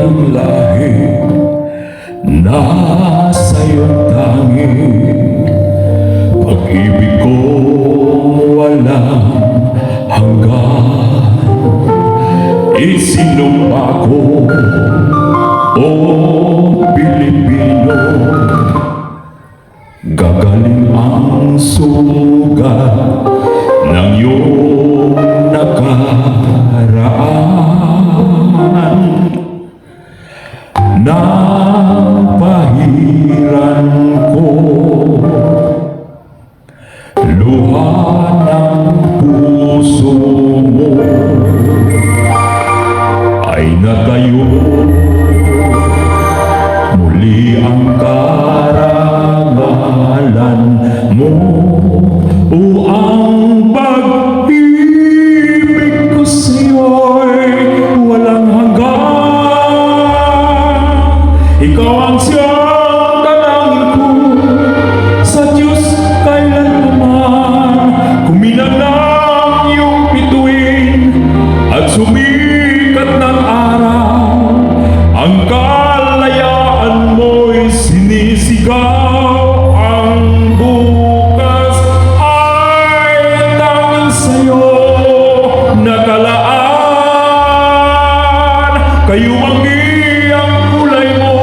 ng lahi na sa'yo'y tangi. Pag-ibig ko walang hanggan, isinumpa ko, o Pilipino. Gagaling ang sugat ng iyong nakaraan. Napahiran ko luha ng puso mo, ay natayo muli ang karangalan mo. O ang pag-ibig ko sa'yo'y walang hanggan. Ikaw ang siyang dalangin ko sa Diyos kailanman. Kuminang ng iyong bituin at sumikat ng araw, ang kalayaan mo'y sinisigaw. Ang bukas ay tanging sa'yo nakalaan. Kayo ang iyang kulay mo,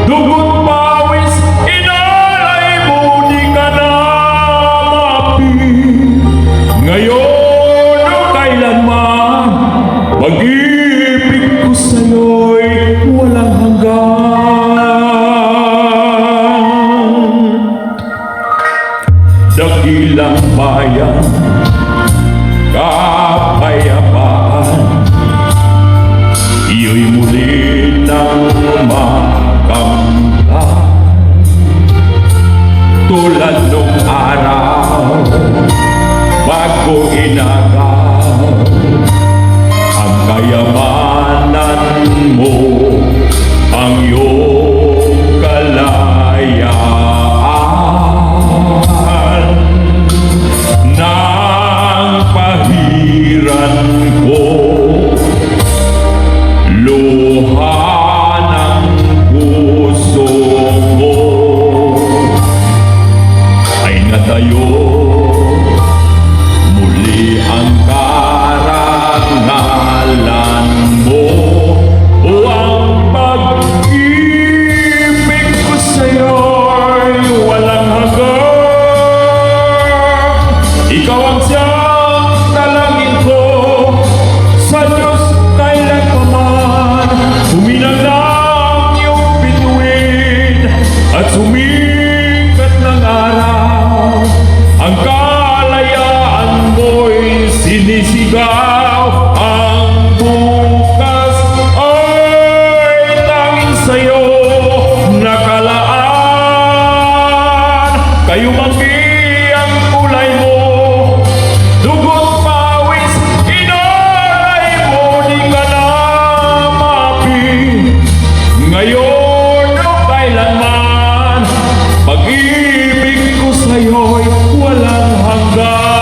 dugot pawis inalay mo, di ka na maapi. Ngayon o kailanman, pag-ibig ko sa'yo'y walang hanggan. Dakilang bayan, kapayapaan, iyo'y muli nang makamtan. Tulad nung araw bago inagaw ang kayamanan mo, ang iyong kalayaan. Nang pahiran ko luha ng puso mo, ay natayo muli ang karangalan mo. O ang pag-ibig ko sa'yo'y walang hanggan. Ikaw ang siyang dalangin ko sa Diyos kailanman. Huminang ng iyong bituin at sumikat ng araw, ang kalayaan mo'y sinisigaw. Ang bukas ay tanging sa'yo nakalaan. Kayo manggi ang kulay mo, dugot pawis inalay mo, di ka na maapi. Ngayon o kailanman, pag-ibig ko sa'yo'y walang hanggan.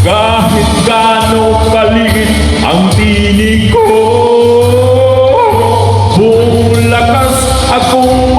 Kahit gaano kaliit ang tinig ko, buong lakas akong